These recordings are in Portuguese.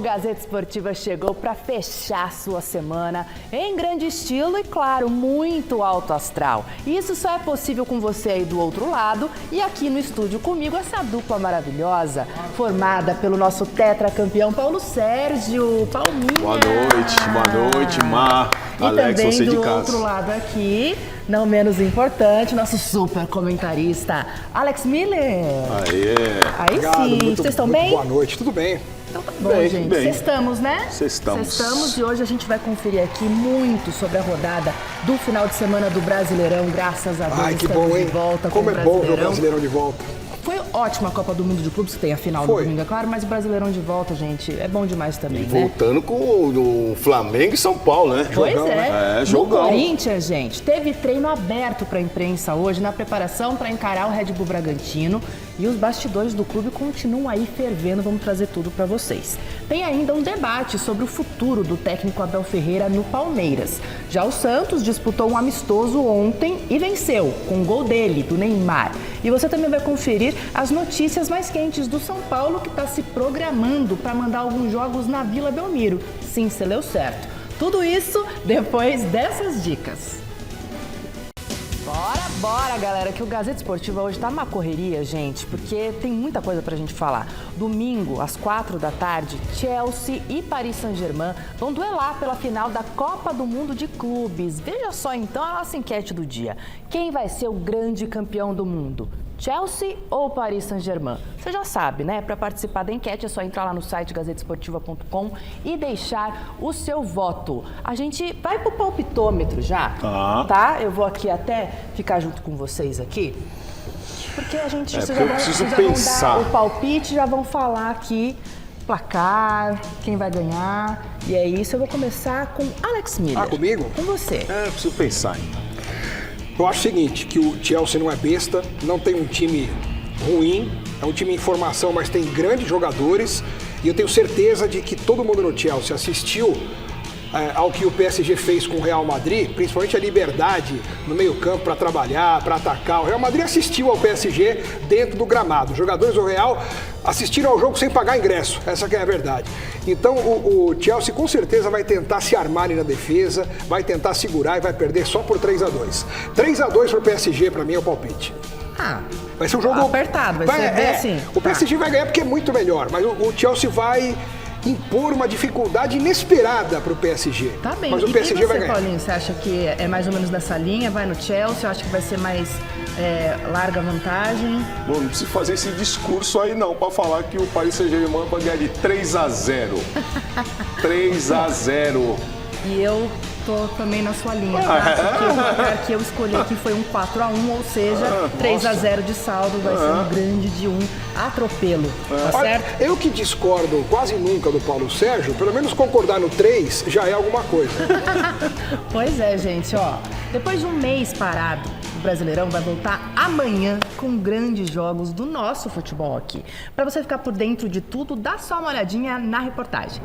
Gazeta Esportiva chegou para fechar sua semana em grande estilo e, claro, muito alto astral. E isso só é possível com você aí do outro lado e aqui no estúdio comigo, essa dupla maravilhosa, formada pelo nosso tetracampeão Paulo Sérgio, Palminha. Boa noite, Mar, e Alex, também você de do casa. outro lado aqui, não menos importante, nosso super comentarista, Alex Miller. Aí Obrigado, sim, vocês estão bem? Boa noite, tudo bem? Então tá bom, Bem, gente. bem. Sextamos, né? Sextamos. E hoje a gente vai conferir aqui muito sobre a rodada do final de semana do Brasileirão. Graças a Deus Ai, que estamos bom, hein? de volta Como com é o bom ver o Brasileirão. Brasileirão de volta. Foi ótima a Copa do Mundo de Clubes, que tem a final do domingo, é claro, mas o Brasileirão de volta, gente, é bom demais também, né? Voltando com o Flamengo e São Paulo, né? Pois Jogão, é. né? No Jogão. Corinthians, gente, teve treino aberto para a imprensa hoje na preparação para encarar o Red Bull Bragantino e os bastidores do clube continuam aí fervendo, vamos trazer tudo para vocês. Tem ainda um debate sobre o futuro do técnico Abel Ferreira no Palmeiras. Já o Santos disputou um amistoso ontem e venceu com o gol dele, do Neymar. E você também vai conferir as notícias mais quentes do São Paulo, que está se programando para mandar alguns jogos na Vila Belmiro. Sim, você leu certo. Tudo isso depois dessas dicas. Bora, galera, que o Gazeta Esportiva hoje tá uma correria, gente, porque tem muita coisa pra gente falar. Domingo, às 4 da tarde, Chelsea e Paris Saint-Germain vão duelar pela final da Copa do Mundo de Clubes. Veja só, então, a nossa enquete do dia. Quem vai ser o grande campeão do mundo? Chelsea ou Paris Saint-Germain? Você já sabe, né? Para participar da enquete é só entrar lá no site gazetesportiva.com e deixar o seu voto. A gente vai pro palpitômetro já, tá? Eu vou aqui até ficar junto com vocês aqui, porque a gente vocês já vão dar o palpite, já vão falar aqui placar, quem vai ganhar. E é isso, eu vou começar com Alex Miller. Ah, comigo? Com você. Preciso pensar ainda. Eu acho o seguinte, que o Chelsea não é besta, não tem um time ruim, é um time em formação, mas tem grandes jogadores. E eu tenho certeza de que todo mundo no Chelsea assistiu ao que o PSG fez com o Real Madrid, principalmente a liberdade no meio-campo para trabalhar, para atacar. O Real Madrid assistiu ao PSG dentro do gramado. Os jogadores do Real assistiram ao jogo sem pagar ingresso, essa que é a verdade. Então o Chelsea com certeza vai tentar se armar na defesa, vai tentar segurar e vai perder só por 3-2. 3-2 pro PSG, para mim, é o palpite. Vai ser um jogo apertado, vai ser bem assim. O PSG vai ganhar porque é muito melhor, mas o Chelsea vai impor uma dificuldade inesperada para o PSG. Tá bem. Mas o e PSG você, vai ganhar. Paulinho, você acha que é mais ou menos nessa linha? Vai no Chelsea? Eu acho que vai ser mais larga vantagem? Bom, não preciso fazer esse discurso aí não, para falar que o Paris Saint-Germain vai ganhar de 3-0. 3-0. E eu tô também na sua linha, tá? Porque o placar que eu escolhi aqui foi um 4-1, ou seja, 3-0 de saldo, vai ser um grande de um atropelo, tá Olha, certo? eu que discordo quase nunca do Paulo Sérgio, pelo menos concordar no 3 já é alguma coisa. Pois é, gente, ó. Depois de um mês parado, o Brasileirão vai voltar amanhã com grandes jogos do nosso futebol aqui. Para você ficar por dentro de tudo, dá só uma olhadinha na reportagem.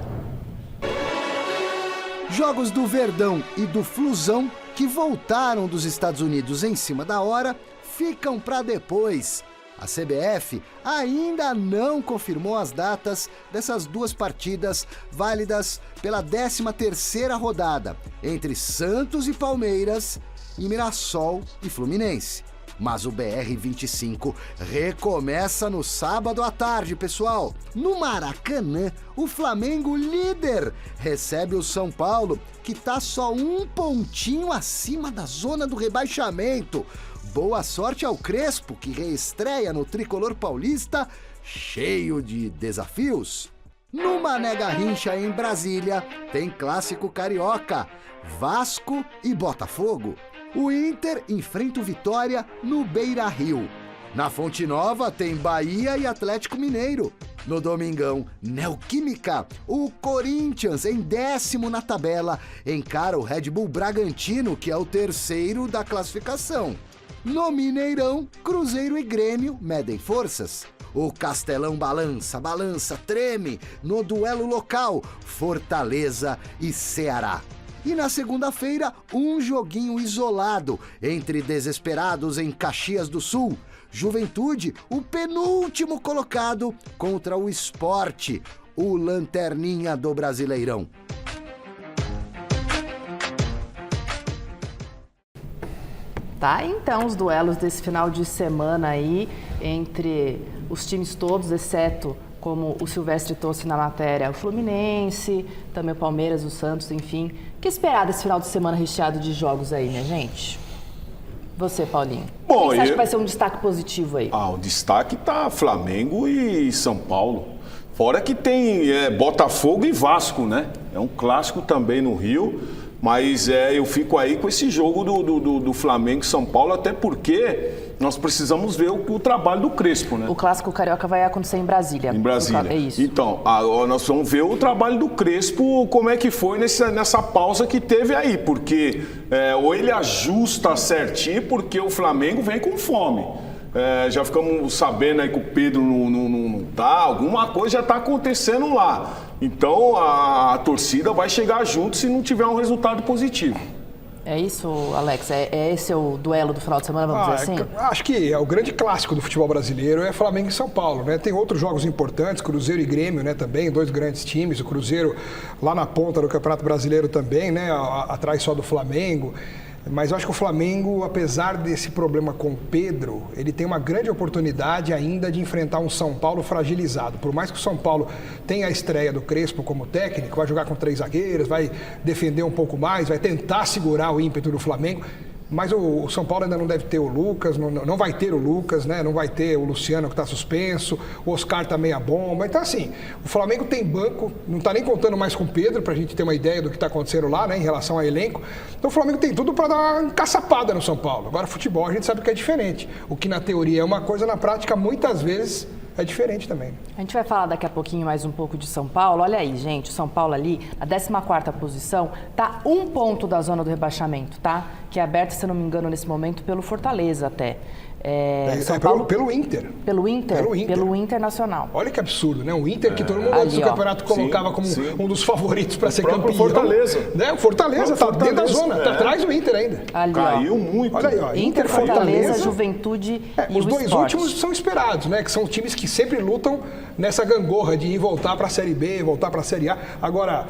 Jogos do Verdão e do Flusão, que voltaram dos Estados Unidos em cima da hora, ficam para depois. A CBF ainda não confirmou as datas dessas duas partidas válidas pela 13ª rodada, entre Santos e Palmeiras e Mirassol e Fluminense. Mas o BR-25 recomeça no sábado à tarde, pessoal. No Maracanã, o Flamengo, líder, recebe o São Paulo, que tá só um pontinho acima da zona do rebaixamento. Boa sorte ao Crespo, que reestreia no tricolor paulista, cheio de desafios. No Mané Garrincha, em Brasília, tem clássico carioca, Vasco e Botafogo. O Inter enfrenta o Vitória no Beira-Rio. Na Fonte Nova tem Bahia e Atlético Mineiro. No Domingão, Neoquímica, o Corinthians, em 10º na tabela, encara o Red Bull Bragantino, que é o 3º da classificação. No Mineirão, Cruzeiro e Grêmio medem forças. O Castelão balança, treme no duelo local, Fortaleza e Ceará. E na segunda-feira, um joguinho isolado entre desesperados em Caxias do Sul. Juventude, o penúltimo colocado, contra o Sport. o lanterninha do Brasileirão. Tá, então, os duelos desse final de semana aí, entre os times todos, exceto, como o Silvestre trouxe na matéria, o Fluminense, também o Palmeiras, o Santos, enfim. O que esperar desse final de semana recheado de jogos aí, minha gente? Você, Paulinho. Bom, o que você acha que vai ser um destaque positivo aí? O destaque tá Flamengo e São Paulo. Fora que tem Botafogo e Vasco, né? É um clássico também no Rio. Mas eu fico aí com esse jogo do Flamengo e São Paulo, até porque nós precisamos ver o trabalho do Crespo, né? O Clássico Carioca vai acontecer em Brasília. Em Brasília. É isso. Então, nós vamos ver o trabalho do Crespo, como é que foi nessa pausa que teve aí, porque ou ele ajusta certinho, porque o Flamengo vem com fome. Já ficamos sabendo aí que o Pedro não tá, alguma coisa já está acontecendo lá. Então a torcida vai chegar junto se não tiver um resultado positivo. É isso, Alex? Esse o duelo do final de semana, vamos dizer assim? Acho que o grande clássico do futebol brasileiro é Flamengo e São Paulo, né? Tem outros jogos importantes, Cruzeiro e Grêmio, né? Também, 2 grandes times. O Cruzeiro lá na ponta do Campeonato Brasileiro também, né? Atrás só do Flamengo. Mas eu acho que o Flamengo, apesar desse problema com o Pedro, ele tem uma grande oportunidade ainda de enfrentar um São Paulo fragilizado. Por mais que o São Paulo tenha a estreia do Crespo como técnico, vai jogar com 3 zagueiros, vai defender um pouco mais, vai tentar segurar o ímpeto do Flamengo. Mas o São Paulo ainda não deve ter o Lucas, não vai ter o Lucas, né? Não vai ter o Luciano que está suspenso, o Oscar tá meia bomba. Então, assim, o Flamengo tem banco, não está nem contando mais com o Pedro, para a gente ter uma ideia do que está acontecendo lá, né? Em relação ao elenco. Então, o Flamengo tem tudo para dar uma encaçapada no São Paulo. Agora, futebol a gente sabe que é diferente. O que na teoria é uma coisa, na prática, muitas vezes é diferente também. A gente vai falar daqui a pouquinho mais um pouco de São Paulo. Olha aí, gente, o São Paulo ali, na 14ª posição, tá 1 ponto da zona do rebaixamento, tá? Que é aberta, se não me engano, nesse momento, pelo Fortaleza até. São Paulo... pelo Inter. Pelo Inter? Pelo Internacional. Olha que absurdo, né? O Inter, que todo mundo antes do campeonato colocava como um dos favoritos para ser campeão. Fortaleza. Né? O Fortaleza está dentro da zona, está atrás do Inter ainda. Ali, caiu muito. Olha aí, ó. Inter, Fortaleza, Juventude e os o 2 Sport. últimos são esperados, né? Que são times que sempre lutam nessa gangorra de ir voltar para a Série B, voltar para a Série A. Agora,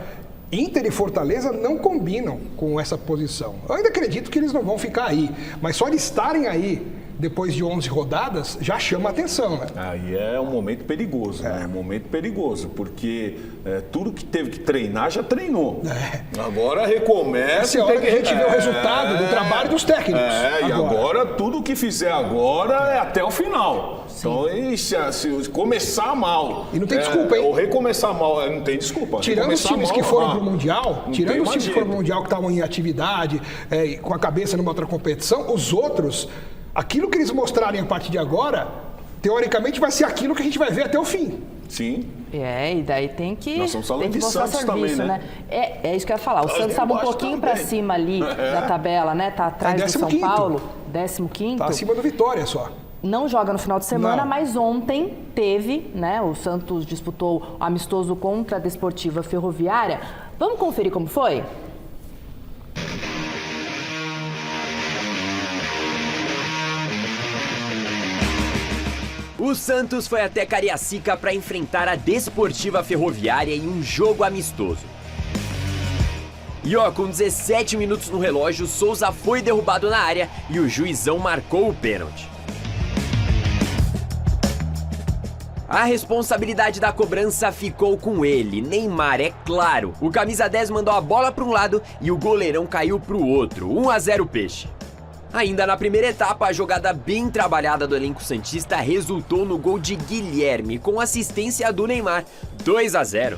Inter e Fortaleza não combinam com essa posição. Eu ainda acredito que eles não vão ficar aí, mas só de estarem aí depois de 11 rodadas, já chama a atenção, né? Aí é um momento perigoso, né? Um momento perigoso, porque tudo que teve que treinar, já treinou. Agora recomeça. Essa é a hora que a gente vê o resultado do trabalho dos técnicos. E agora tudo que fizer agora é até o final. Sim. Então, se começar mal... E não tem desculpa, hein? Ou recomeçar mal, não tem desculpa. Tirando os times que foram pro Mundial, que estavam em atividade, com a cabeça numa outra competição, os outros... Aquilo que eles mostrarem a partir de agora, teoricamente vai ser aquilo que a gente vai ver até o fim. Sim. E daí tem que... Nós estamos falando de Santos serviço, também, né? É isso que eu ia falar. O Santos estava um pouquinho para cima ali da tabela, né? Tá atrás do São Paulo. 15º. Tá acima do Vitória só. Não joga no final de semana, mas ontem teve, né? O Santos disputou amistoso contra a Desportiva Ferroviária. Vamos conferir como foi? O Santos foi até Cariacica para enfrentar a Desportiva Ferroviária em um jogo amistoso. E com 17 minutos no relógio, Souza foi derrubado na área e o juizão marcou o pênalti. A responsabilidade da cobrança ficou com ele, Neymar, é claro. O camisa 10 mandou a bola para um lado e o goleirão caiu para o outro, 1-0 Peixe. Ainda na primeira etapa, a jogada bem trabalhada do elenco santista resultou no gol de Guilherme, com assistência do Neymar, 2-0.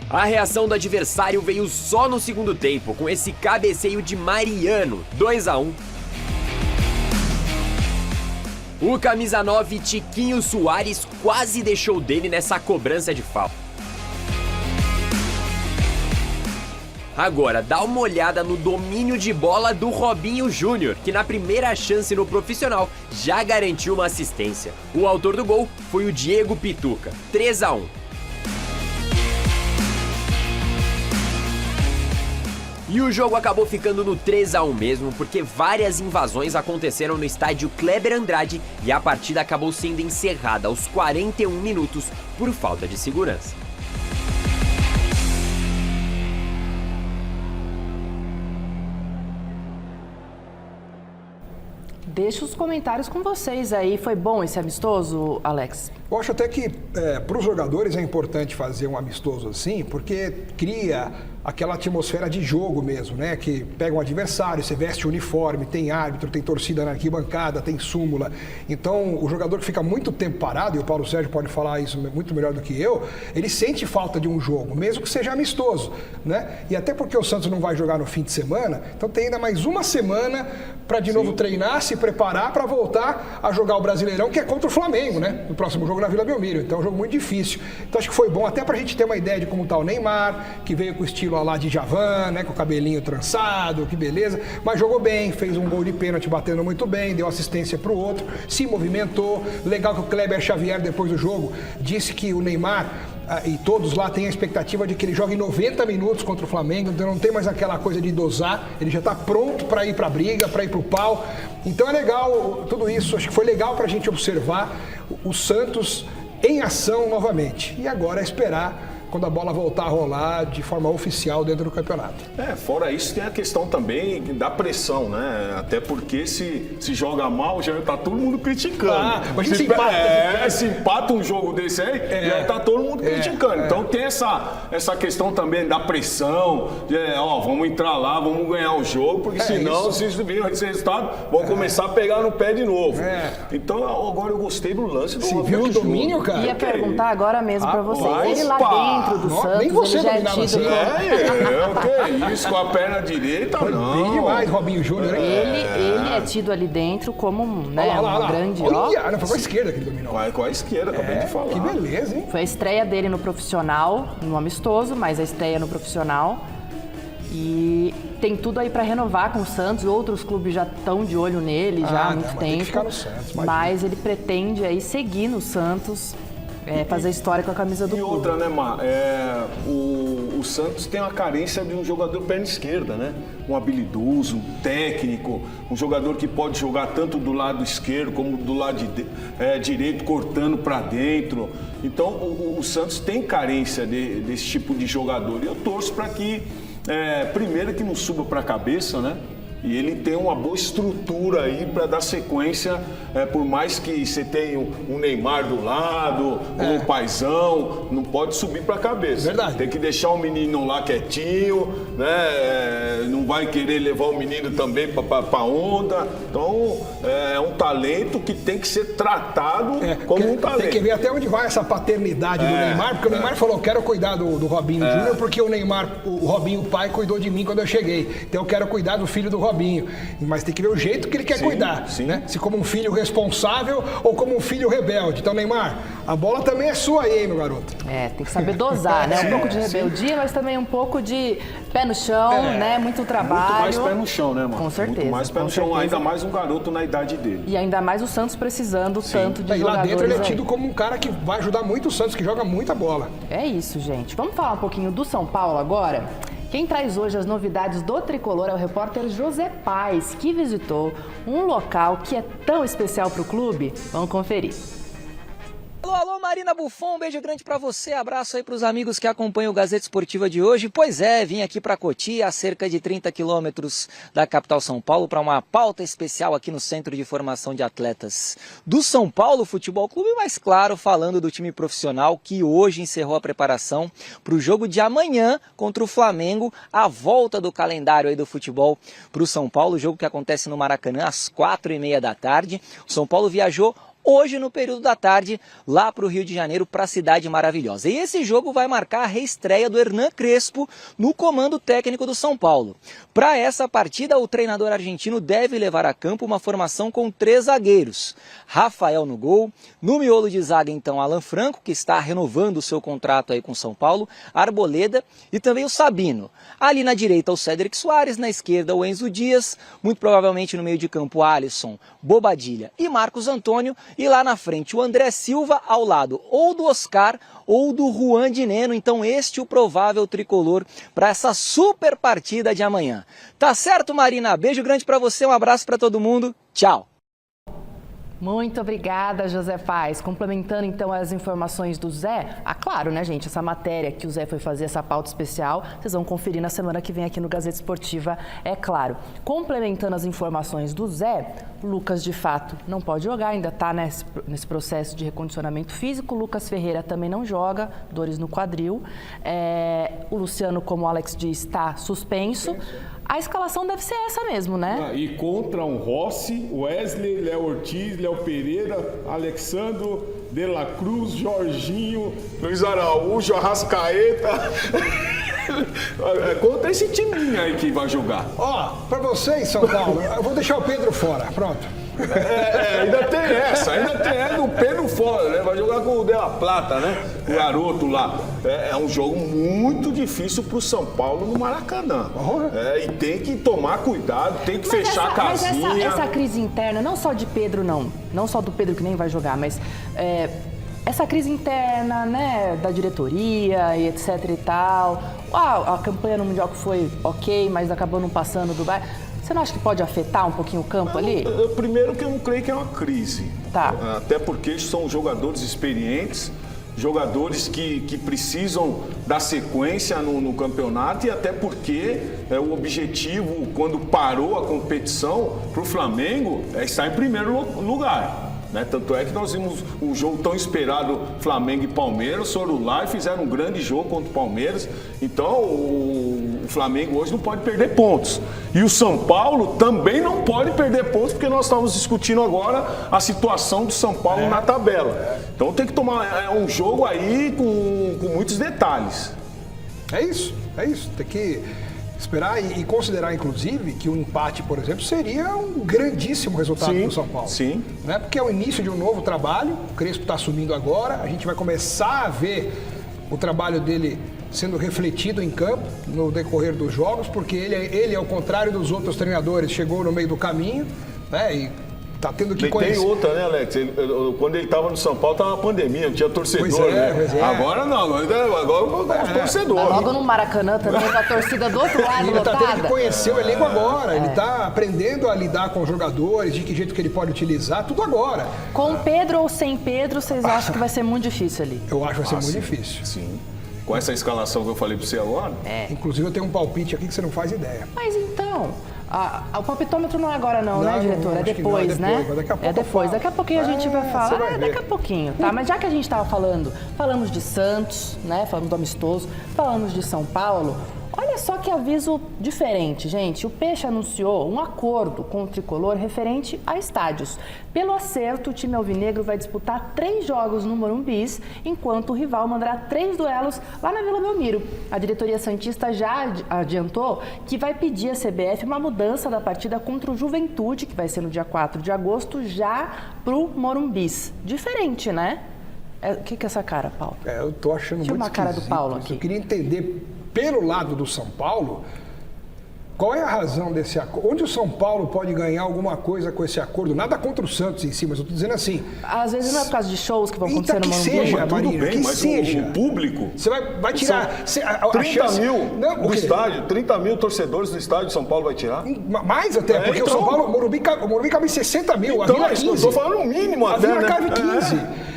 A reação do adversário veio só no segundo tempo, com esse cabeceio de Mariano, 2-1. O camisa 9, Tiquinho Soares, quase deixou dele nessa cobrança de falta. Agora, dá uma olhada no domínio de bola do Robinho Júnior, que na primeira chance no profissional já garantiu uma assistência. O autor do gol foi o Diego Pituca, 3-1. E o jogo acabou ficando no 3-1 mesmo, porque várias invasões aconteceram no estádio Kleber Andrade e a partida acabou sendo encerrada aos 41 minutos por falta de segurança. Deixa os comentários com vocês aí. Foi bom esse amistoso, Alex? Eu acho até que para os jogadores é importante fazer um amistoso assim, porque cria aquela atmosfera de jogo mesmo, né? Que pega um adversário, você veste o uniforme, tem árbitro, tem torcida na arquibancada, tem súmula. Então, o jogador que fica muito tempo parado, e o Paulo Sérgio pode falar isso muito melhor do que eu, ele sente falta de um jogo, mesmo que seja amistoso, né? E até porque o Santos não vai jogar no fim de semana, então tem ainda mais uma semana para de novo treinar, se preparar para voltar a jogar o Brasileirão, que é contra o Flamengo, né? No próximo jogo na Vila Belmiro. Então é um jogo muito difícil. Então acho que foi bom até para a gente ter uma ideia de como tá o Neymar, que veio com o estilo lá de Djavan, né? Com o cabelinho trançado, que beleza. Mas jogou bem, fez um gol de pênalti batendo muito bem, deu assistência para o outro, se movimentou. Legal que o Kleber Xavier, depois do jogo, disse que o Neymar e todos lá têm a expectativa de que ele jogue 90 minutos contra o Flamengo, então não tem mais aquela coisa de dosar, ele já está pronto para ir para a briga, para ir para o pau. Então é legal tudo isso, acho que foi legal para a gente observar o Santos em ação novamente. E agora é esperar quando a bola voltar a rolar de forma oficial dentro do campeonato. Fora isso tem a questão também da pressão, né? Até porque se joga mal, já tá todo mundo criticando. Mas se empata. Se empata um jogo desse aí, já tá todo mundo criticando. Então tem essa questão também da pressão, vamos entrar lá, vamos ganhar o jogo, porque senão, se virem esse resultado, vão começar a pegar no pé de novo. Então agora eu gostei do lance do Você viu que domínio, cara? Ia perguntar agora mesmo pra vocês. Ele lá dentro do Santos, nem você ele já é dominava tido assim. Que isso, com a perna direita, não. Bem demais, Robinho Júnior. Ele é tido ali dentro como um grande... Olha, foi com a esquerda que ele dominou. Com a esquerda, acabei de falar. Que beleza, hein? Foi a estreia dele no profissional, no amistoso, mas a estreia no profissional. E tem tudo aí para renovar com o Santos. Outros clubes já estão de olho nele já há muito tempo. Tem que ficar no Santos, mas ele pretende aí seguir no Santos, fazer história com a camisa do clube. E outra, né, Mar? O Santos tem uma carência de um jogador perna esquerda, né? Um habilidoso, um técnico, um jogador que pode jogar tanto do lado esquerdo como do lado direito, cortando para dentro. Então, o Santos tem carência desse tipo de jogador. E eu torço para que, primeiro, que não suba para a cabeça, né? E ele tem uma boa estrutura aí para dar sequência, por mais que você tenha um Neymar do lado, um paizão, não pode subir para a cabeça. Verdade. Tem que deixar o menino lá quietinho, né? Não vai querer levar o menino também para onda. Então, é um talento que tem que ser tratado como um talento. Tem que ver até onde vai essa paternidade do Neymar, porque o Neymar falou, quero cuidar do Robinho Júnior, porque o Robinho pai cuidou de mim quando eu cheguei. Então eu quero cuidar do filho do Robinho. Mas tem que ver o jeito que ele quer cuidar. Né? Se como um filho responsável ou como um filho rebelde. Então, Neymar, a bola também é sua aí, meu garoto. Tem que saber dosar, né? Um pouco de rebeldia, mas também um pouco de pé no chão, né? Muito trabalho. Muito mais pé no chão, né, mano? Com certeza. Muito mais pé no chão, ainda mais um garoto na idade dele. E ainda mais o Santos precisando tanto de e jogadores. lá dentro ele é tido como um cara que vai ajudar muito o Santos, que joga muita bola. É isso, gente. Vamos falar um pouquinho do São Paulo agora? Quem traz hoje as novidades do Tricolor é o repórter José Paes, que visitou um local que é tão especial para o clube. Vamos conferir. Alô, alô, Marina Buffon, um beijo grande pra você, abraço aí pros amigos que acompanham o Gazeta Esportiva de hoje. Pois vim aqui pra Cotia, a cerca de 30 quilômetros da capital São Paulo, para uma pauta especial aqui no Centro de Formação de Atletas do São Paulo Futebol Clube, mas claro, falando do time profissional que hoje encerrou a preparação pro jogo de amanhã contra o Flamengo, a volta do calendário aí do futebol pro São Paulo, jogo que acontece no Maracanã às 4h30 da tarde. O São Paulo viajou hoje no período da tarde lá para o Rio de Janeiro, para a Cidade Maravilhosa. E esse jogo vai marcar a reestreia do Hernan Crespo no comando técnico do São Paulo. Para essa partida, o treinador argentino deve levar a campo uma formação com 3 zagueiros. Rafael no gol, no miolo de zaga então Alan Franco, que está renovando o seu contrato aí com o São Paulo, Arboleda e também o Sabino. Ali na direita o Cédric Soares, na esquerda o Enzo Dias, muito provavelmente no meio de campo Alisson, Bobadilha e Marcos Antônio. E lá na frente o André Silva ao lado ou do Oscar ou do Juan de Neno. Então este é o provável tricolor para essa super partida de amanhã. Tá certo, Marina? Beijo grande para você, um abraço para todo mundo. Tchau. Muito obrigada, José Paz. Complementando, então, as informações do Zé. Claro, né, gente? Essa matéria que o Zé foi fazer, essa pauta especial, vocês vão conferir na semana que vem aqui no Gazeta Esportiva, é claro. Complementando as informações do Zé, o Lucas, de fato, não pode jogar, ainda está nesse processo de recondicionamento físico. O Lucas Ferreira também não joga, dores no quadril. O Luciano, como o Alex diz, está suspenso. A escalação deve ser essa mesmo, né? E contra um Rossi, Wesley, Léo Ortiz, Léo Pereira, Alexandro, De La Cruz, Jorginho, Luiz Araújo, Arrascaeta. Contra esse timinho aí que vai jogar. Pra vocês, São Paulo, eu vou deixar o Pedro fora, pronto. Ainda tem essa, o Pedro fora, né? Vai jogar com o De La Plata, né? O garoto lá. É um jogo muito difícil pro São Paulo no Maracanã. E tem que tomar cuidado, tem que fechar a casinha. Mas essa crise interna, não só de Pedro, não só do Pedro que nem vai jogar, mas essa crise interna, né, da diretoria e etc e tal. A campanha no Mundial que foi ok, mas acabou não passando do Bayern. Você não acha que pode afetar um pouquinho o campo ali? Primeiro que eu não creio que é uma crise. Tá. Até porque são jogadores experientes, jogadores que precisam da sequência no campeonato e até porque o objetivo, quando parou a competição, para o Flamengo é estar em primeiro lugar. Né? Tanto é que nós vimos um jogo tão esperado, Flamengo e Palmeiras, foram lá e fizeram um grande jogo contra o Palmeiras. Então o Flamengo hoje não pode perder pontos. E o São Paulo também não pode perder pontos, porque nós estamos discutindo agora a situação do São Paulo na tabela. Então tem que tomar um jogo aí com muitos detalhes. É isso. Tem que esperar e considerar, inclusive, que o empate, por exemplo, seria um grandíssimo resultado para o São Paulo. Sim. Né? Porque é o início de um novo trabalho, o Crespo está assumindo agora, a gente vai começar a ver o trabalho dele sendo refletido em campo no decorrer dos jogos, porque ele ao contrário dos outros treinadores, chegou no meio do caminho, né? E tá tendo que conhecer. Tem outra, né, Alex? Quando ele estava no São Paulo, estava uma pandemia, não tinha torcedor, né? Agora não, agora os torcedores. Logo no Maracanã também, com a torcida do outro lado ele lotada. Ele tá tendo que conhecer o elenco agora, ele tá aprendendo a lidar com os jogadores, de que jeito que ele pode utilizar, tudo agora. Com Pedro ou sem Pedro, vocês acham que vai ser muito difícil ali? Eu acho que vai ser muito difícil. Sim. Com essa escalação que eu falei para você agora? Inclusive eu tenho um palpite aqui que você não faz ideia. Mas então, o palpitômetro não é agora não, né, diretor? É depois, né? É depois. Daqui a pouquinho a gente vai falar. Daqui a pouquinho, tá? Mas já que a gente estava falamos de Santos, né? Falamos do amistoso, falamos de São Paulo. Olha só que aviso diferente, gente. O Peixe anunciou um acordo com o Tricolor referente a estádios. Pelo acerto, o time alvinegro vai disputar 3 jogos no Morumbi, enquanto o rival mandará 3 duelos lá na Vila Belmiro. A diretoria santista já adiantou que vai pedir à CBF uma mudança da partida contra o Juventude, que vai ser no dia 4 de agosto, já para o Morumbi. Diferente, né? O que é essa cara, Paulo? Eu tô achando muito esquisito. Tinha uma cara do Paulo aqui. Eu queria entender, pelo lado do São Paulo, qual é a razão desse acordo? Onde o São Paulo pode ganhar alguma coisa com esse acordo? Nada contra o Santos em si, mas eu estou dizendo assim... Às vezes não é por causa de shows que vão acontecer no Morumbi. Seja, Marina, tudo bem, mas seja. O público... Você vai tirar... 30 mil do estádio, 30 mil torcedores do estádio de São Paulo vai tirar? Mais até, porque então, o São Paulo, o Morumbi cabe 60 mil, então, a Vila 15. Eu estou falando o mínimo até, a Vila cabe 15.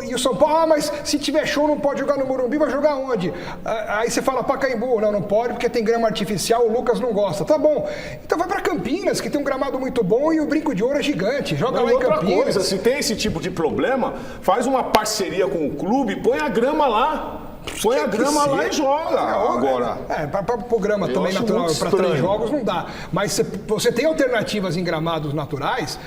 E o São Paulo, mas se tiver show não pode jogar no Morumbi, vai jogar onde? Aí você fala Pacaembu, não pode porque tem grama artificial, o Lucas não gosta. Tá bom, então vai pra Campinas, que tem um gramado muito bom e o Brinco de Ouro é gigante, joga lá em Campinas. Coisa, se tem esse tipo de problema, faz uma parceria com o clube, põe a grama lá. Põe a grama lá e joga agora. Para grama também natural, para 3 jogos não dá. Mas você tem alternativas em gramados naturais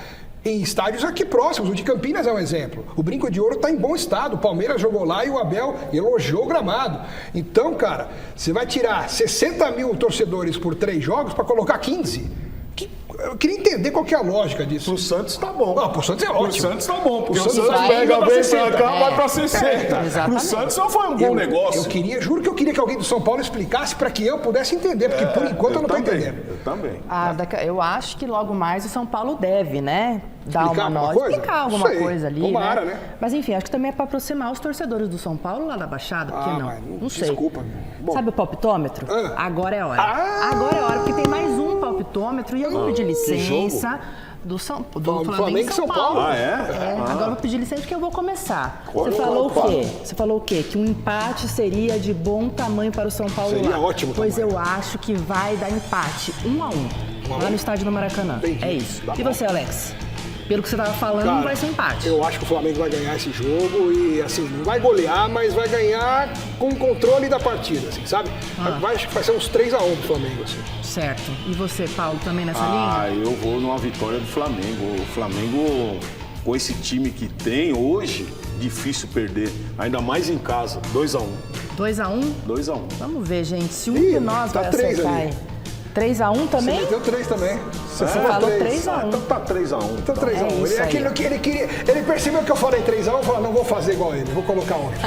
em estádios aqui próximos. O de Campinas é um exemplo. O Brinco de Ouro está em bom estado. O Palmeiras jogou lá e o Abel elogiou o gramado. Então, cara, você vai tirar 60 mil torcedores por 3 jogos para colocar 15. Eu queria entender qual que é a lógica disso. Pro Santos tá bom. Pro Santos é ótimo. Pro Santos tá bom. Pro Santos pega bem pra cá, vai pra 60. Pro Santos não foi um bom negócio. Juro que eu queria que alguém do São Paulo explicasse para que eu pudesse entender, porque por enquanto eu não tô entendendo. Eu também. Eu acho que logo mais o São Paulo deve, né? Explicar alguma coisa ali, Tomara, né? Mas enfim, acho que também é para aproximar os torcedores do São Paulo lá da Baixada, porque não sei. Desculpa. Bom. Sabe o palpitômetro? Agora é hora. Agora é hora, porque tem mais um palpitômetro e eu vou pedir licença do Flamengo e São Paulo. Ah, é? Agora eu vou pedir licença porque eu vou começar. Agora Você falou o fala. quê? Você falou o quê? Que um empate seria de bom tamanho para o São Paulo Seria lá. ótimo Pois tamanho. eu acho que vai dar empate, 1-1, lá no estádio do Maracanã. Entendi. É isso. Tá E bom. você, Alex? Pelo que você estava falando, Cara, vai ser empate. Eu acho que o Flamengo vai ganhar esse jogo e, assim, não vai golear, mas vai ganhar com o controle da partida, assim, sabe? Acho que vai ser uns 3-1 pro Flamengo, assim. Certo. E você, Paulo, também nessa Ah, linha? eu vou numa vitória do Flamengo. O Flamengo, com esse time que tem hoje, difícil perder. Ainda mais em casa. 2-1. 2-1? 2-1. Vamos ver, gente, se um Ih, de nós tá vai 3 acertar ali. aí. 3-1 também? Você meteu 3 também. Você falou 3-1. Então tá 3-1. Então 3-1. É isso aí. Ele percebeu que eu falei 3-1 e falou, não vou fazer igual ele, vou colocar outro.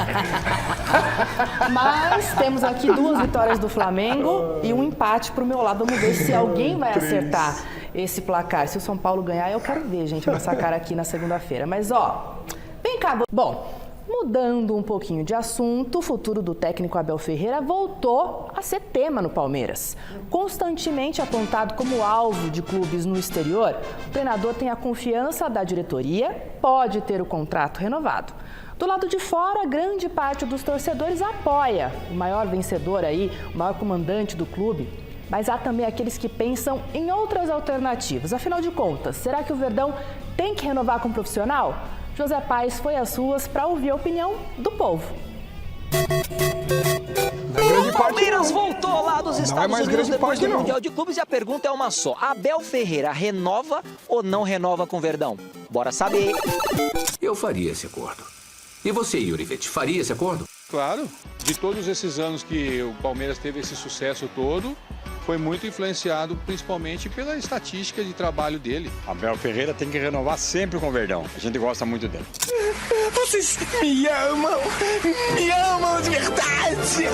Mas temos aqui 2 vitórias do Flamengo e um empate pro meu lado. Vamos ver se alguém vai acertar esse placar. Se o São Paulo ganhar, eu quero ver, gente, nossa cara aqui na segunda-feira. Mas, ó, vem cá. Bom, mudando um pouquinho de assunto, o futuro do técnico Abel Ferreira voltou a ser tema no Palmeiras. Constantemente apontado como alvo de clubes no exterior, o treinador tem a confiança da diretoria, pode ter o contrato renovado. Do lado de fora, grande parte dos torcedores apoia o maior vencedor aí, o maior comandante do clube. Mas há também aqueles que pensam em outras alternativas. Afinal de contas, será que o Verdão tem que renovar com um profissional? José Paes foi às ruas para ouvir a opinião do povo. O Palmeiras voltou lá dos Estados mais Unidos grande depois parte, do não. Mundial de Clubes e a pergunta é uma só. Abel Ferreira renova ou não renova com o Verdão? Bora saber. Eu faria esse acordo. E você, Yurivet, faria esse acordo? Claro, de todos esses anos que o Palmeiras teve esse sucesso todo, foi muito influenciado principalmente pela estatística de trabalho dele. Abel Ferreira tem que renovar sempre com o Verdão. A gente gosta muito dele. Vocês me amam de verdade.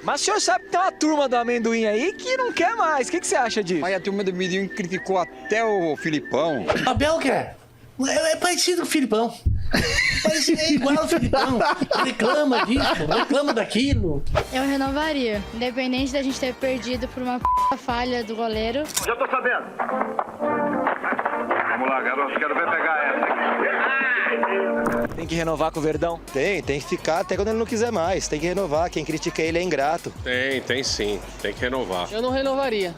Mas o senhor sabe que tem uma turma do amendoim aí que não quer mais. O que você acha disso? Mas a turma do Midinho criticou até o Filipão. Abel quer. É parecido com o Filipão. É igual ao Filipão. Reclama disso, reclama daquilo. Eu renovaria, independente da gente ter perdido por uma falha do goleiro. Já tô sabendo. Vamos lá, garoto, quero ver pegar essa. Tem que renovar com o Verdão? Tem que ficar até quando ele não quiser mais. Tem que renovar, quem critica ele é ingrato. Tem sim. Tem que renovar. Eu não renovaria.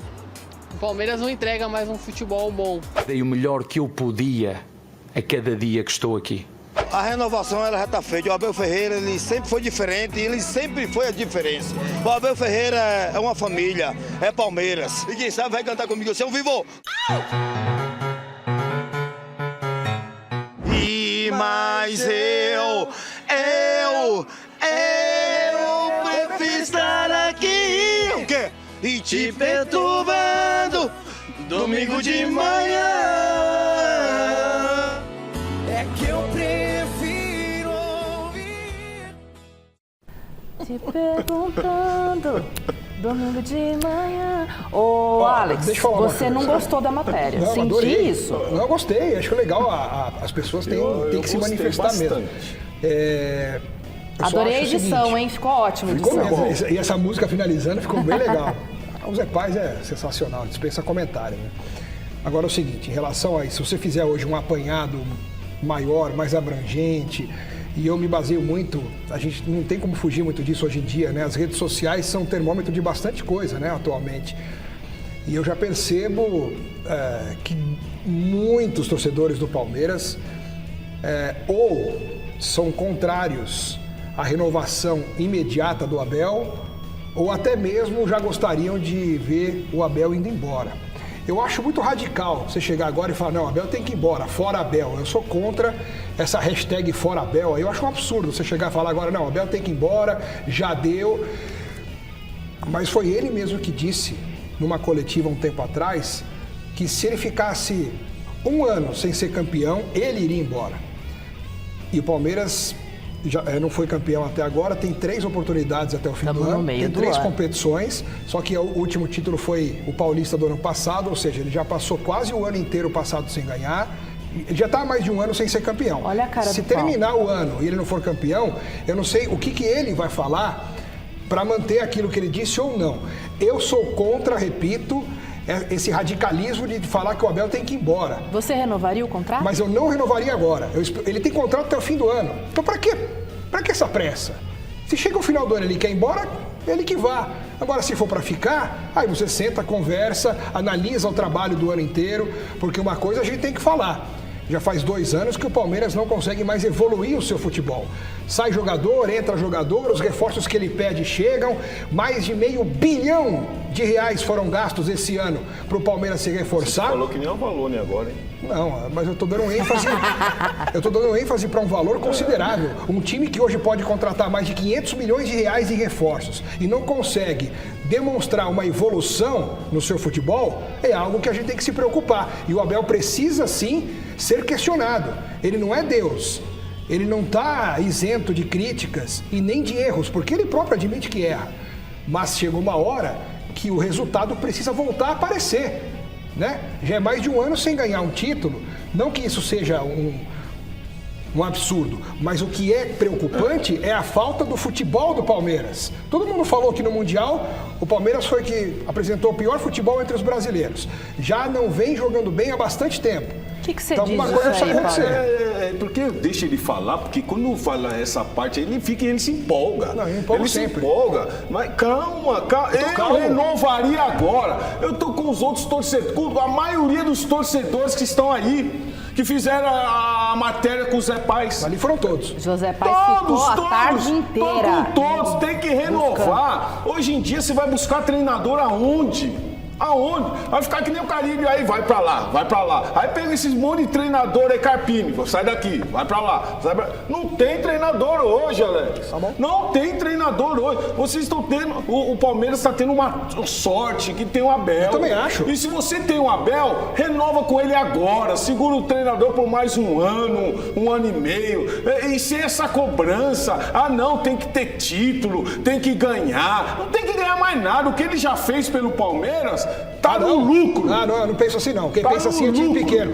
O Palmeiras não entrega mais um futebol bom. Dei o melhor que eu podia a cada dia que estou aqui. A renovação ela já está feita. O Abel Ferreira ele sempre foi diferente e ele sempre foi a diferença. O Abel Ferreira é uma família, é Palmeiras. E quem sabe vai cantar comigo assim, vivo! E mais eu prefiro estar aqui. O quê? E te perturbando, domingo de manhã. É que eu prefiro ouvir. Te perguntando, domingo de manhã. Ô, Alex, deixa eu falar uma você coisa. não gostou da matéria. Não, Senti adorei. isso. Não, gostei. Acho que é legal. As pessoas têm Eu que se gostei manifestar bastante. mesmo. Eu só Adorei a acho o edição, seguinte, hein? Ficou ótima a Ficou edição. mesmo. E essa música finalizando ficou bem legal. O Zé Paes é sensacional, dispensa comentário, né? Agora é o seguinte, em relação a isso, se você fizer hoje um apanhado maior, mais abrangente, e eu me baseio muito, a gente não tem como fugir muito disso hoje em dia, né? As redes sociais são um termômetro de bastante coisa, né, atualmente. E eu já percebo que muitos torcedores do Palmeiras ou são contrários à renovação imediata do Abel, ou até mesmo já gostariam de ver o Abel indo embora. Eu acho muito radical você chegar agora e falar, não, Abel tem que ir embora, fora Abel. Eu sou contra essa hashtag fora Abel. Eu acho um absurdo você chegar e falar agora, não, Abel tem que ir embora, já deu. Mas foi ele mesmo que disse, numa coletiva um tempo atrás, que se ele ficasse um ano sem ser campeão, ele iria embora. E o Palmeiras já não foi campeão até agora, tem 3 oportunidades até o fim do ano, tem 3 competições, só que o último título foi o Paulista do ano passado, ou seja, ele já passou quase o ano inteiro passado sem ganhar, ele já está há mais de um ano sem ser campeão. Olha a cara Se do terminar o ano e ele não for campeão, eu não sei o que ele vai falar para manter aquilo que ele disse ou não. Eu sou contra, repito, esse radicalismo de falar que o Abel tem que ir embora. Você renovaria o contrato? Mas eu não renovaria agora. Ele tem contrato até o fim do ano. Então pra quê? Pra que essa pressa? Se chega o final do ano e ele quer ir embora, ele que vá. Agora, se for para ficar, aí você senta, conversa, analisa o trabalho do ano inteiro, porque uma coisa a gente tem que falar. Já faz 2 anos que o Palmeiras não consegue mais evoluir o seu futebol. Sai jogador, entra jogador, os reforços que ele pede chegam. Mais de R$500 bilhão foram gastos esse ano para o Palmeiras se reforçar. Você falou que nem é o valor, né, agora, hein? Não, mas eu estou dando ênfase. Para um valor considerável. Um time que hoje pode contratar mais de R$500 milhões em reforços e não consegue demonstrar uma evolução no seu futebol, é algo que a gente tem que se preocupar. E o Abel precisa, sim, ser questionado. Ele não é Deus. Ele não está isento de críticas e nem de erros, porque ele próprio admite que erra. Mas chegou uma hora que o resultado precisa voltar a aparecer, né? Já é mais de 1 ano sem ganhar um título. Não que isso seja um absurdo, mas o que é preocupante é a falta do futebol do Palmeiras. Todo mundo falou que no Mundial o Palmeiras foi que apresentou o pior futebol entre os brasileiros. Já não vem jogando bem há bastante tempo. O que você então, diz alguma coisa disso aí, precisa acontecer. Porque deixa ele falar, porque quando fala essa parte, ele se empolga. Não, eu empolgo ele sempre. Se empolga. Mas calma. Eu renovaria agora. Eu tô com os outros torcedores, com a maioria dos torcedores que estão aí, que fizeram a matéria com o Zé Paes. Ali foram todos. José Paes ficou a tarde inteira. Todos, tem que renovar. Hoje em dia você vai buscar treinador aonde? Aonde? Vai ficar que nem o Carilho, aí vai pra lá. Aí pega esses monte de treinador aí, Carpini, sai daqui, vai pra lá. Não tem treinador hoje, Alex. Tá bom. Não tem treinador hoje. Vocês estão tendo, o Palmeiras está tendo uma sorte que tem o Abel. Eu também acho. E se você tem o Abel, renova com ele agora, segura o treinador por mais 1 ano, 1 ano e meio, e sem essa cobrança. Não, tem que ter título, tem que ganhar. Não tem que ganhar mais nada. O que ele já fez pelo Palmeiras tá no lucro. Não, eu não penso assim não. Quem pensa assim é time pequeno.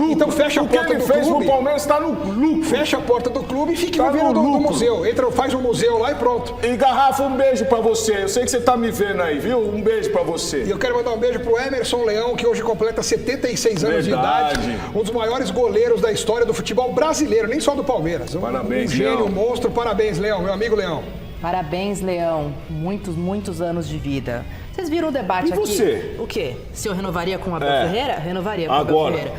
Então fecha a porta do clube. O que ele fez no Palmeiras tá no lucro. Fecha a porta do clube e fica vivendo do museu. Faz um museu lá e pronto. E Garrafa, um beijo pra você. Eu sei que você tá me vendo aí, viu? Um beijo pra você. E eu quero mandar um beijo pro Emerson Leão, que hoje completa 76 anos de idade. Um dos maiores goleiros da história do futebol brasileiro, nem só do Palmeiras. Parabéns, um gênio, Leão. Um monstro. Parabéns, Leão, meu amigo Leão. Parabéns, Leão. Muitos anos de vida. Vocês viram o debate aqui? E você? O quê? Se eu renovaria com o Abel Ferreira? Renovaria com o Abel Ferreira.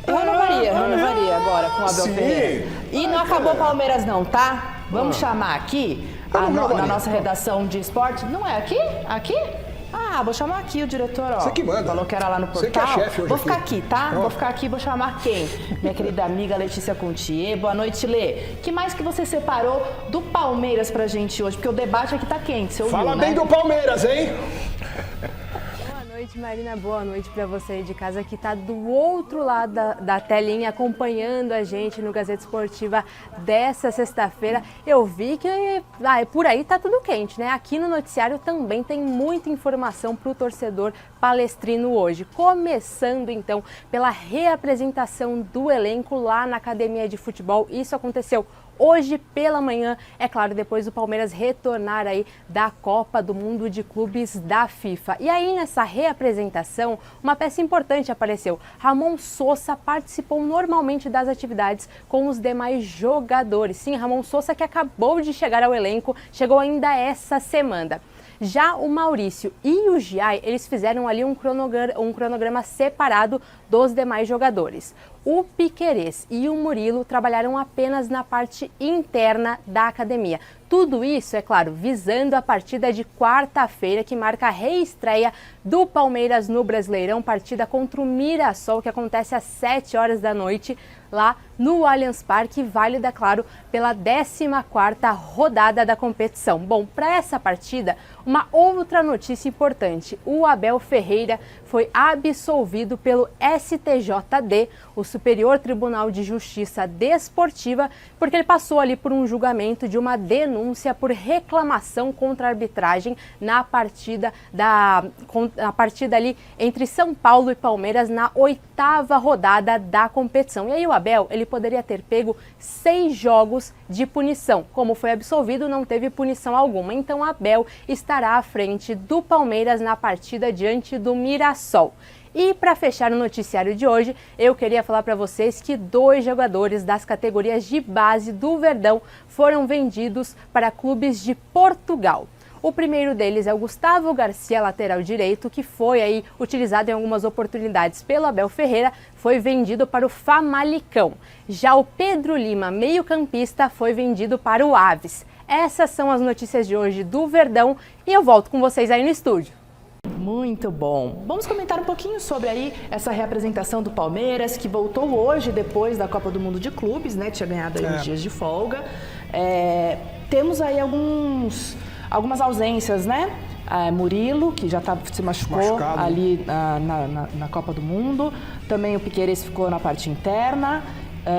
Eu renovaria agora com o Abel Ferreira. E não acabou o Palmeiras não, tá? Vamos chamar aqui, na nossa redação de esporte. Não é aqui? Aqui? Vou chamar aqui o diretor, ó. Você que manda. Falou que era lá no portal. Você que é chefe hoje. Vou ficar aqui, tá? Vou ficar aqui, vou chamar quem? Minha querida amiga Letícia Contier. Boa noite, Lê. Que mais que você separou do Palmeiras pra gente hoje? Porque o debate aqui tá quente, você ouviu, Fala bem do Palmeiras, hein? Boa noite, Marina. Boa noite para você aí de casa que está do outro lado da telinha acompanhando a gente no Gazeta Esportiva dessa sexta-feira. Eu vi que por aí tá tudo quente, né? Aqui no noticiário também tem muita informação para o torcedor palestrino hoje. Começando então pela reapresentação do elenco lá na Academia de Futebol. Isso aconteceu hoje pela manhã, é claro, depois do Palmeiras retornar aí da Copa do Mundo de Clubes da FIFA. E aí nessa reapresentação, uma peça importante apareceu. Ramon Sosa participou normalmente das atividades com os demais jogadores. Sim, Ramon Sosa, que acabou de chegar ao elenco, chegou ainda essa semana. Já o Maurício e o Giai, eles fizeram ali um cronograma separado dos demais jogadores. O Piquerez e o Murilo trabalharam apenas na parte interna da academia. Tudo isso, é claro, visando a partida de quarta-feira, que marca a reestreia do Palmeiras no Brasileirão, partida contra o Mirassol, que acontece às 7 horas da noite, lá no Allianz Parque, válida, claro, pela 14ª rodada da competição. Bom, para essa partida, uma outra notícia importante. O Abel Ferreira foi absolvido pelo STJD, o Superior Tribunal de Justiça Desportiva, porque ele passou ali por um julgamento de uma denúncia por reclamação contra a arbitragem na partida ali entre São Paulo e Palmeiras na 8ª rodada da competição. E aí o Abel, ele poderia ter pego 6 jogos de punição. Como foi absolvido, não teve punição alguma. Então Abel estará à frente do Palmeiras na partida diante do Mirassol. Mirassol. E para fechar o noticiário de hoje, eu queria falar para vocês que 2 jogadores das categorias de base do Verdão foram vendidos para clubes de Portugal. O primeiro deles é o Gustavo Garcia, lateral direito, que foi aí utilizado em algumas oportunidades pelo Abel Ferreira, foi vendido para o Famalicão. Já o Pedro Lima, meio-campista, foi vendido para o Aves. Essas são as notícias de hoje do Verdão e eu volto com vocês aí no estúdio. Muito bom. Vamos comentar um pouquinho sobre aí essa reapresentação do Palmeiras, que voltou hoje depois da Copa do Mundo de Clubes, né? Tinha ganhado aí uns dias de folga. Temos aí algumas ausências, né? Murilo, que já se machucou ali na Copa do Mundo. Também o Piquerez ficou na parte interna.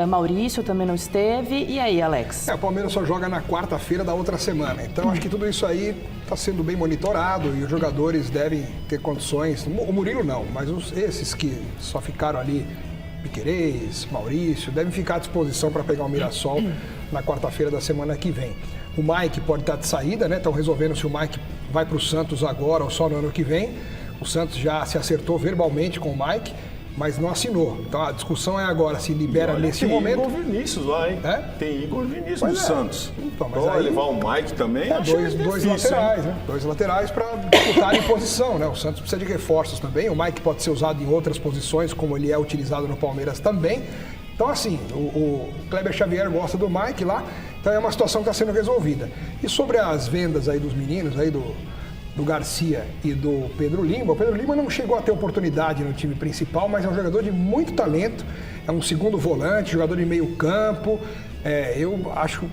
Maurício também não esteve. E aí, Alex? O Palmeiras só joga na quarta-feira da outra semana. Então, acho que tudo isso aí está sendo bem monitorado e os jogadores devem ter condições. O Murilo não, mas esses que só ficaram ali, Piquerez, Maurício, devem ficar à disposição para pegar o Mirassol na quarta-feira da semana que vem. O Mike pode estar de saída, né? Estão resolvendo se o Mike vai para o Santos agora ou só no ano que vem. O Santos já se acertou verbalmente com o Mike, mas não assinou. Então a discussão é agora se libera nesse momento. Tem Igor Vinícius lá, hein? Tem Igor Vinícius do Santos. Então, mas vai aí levar o Mike também? Dois laterais, né? 2 laterais para disputar em posição, né? O Santos precisa de reforços também. O Mike pode ser usado em outras posições, como ele é utilizado no Palmeiras também. Então, assim, o Kleber Xavier gosta do Mike lá, então é uma situação que está sendo resolvida. E sobre as vendas aí dos meninos, aí do Garcia e do Pedro Lima, o Pedro Lima não chegou a ter oportunidade no time principal, mas é um jogador de muito talento, é um segundo volante, jogador de meio campo, eu acho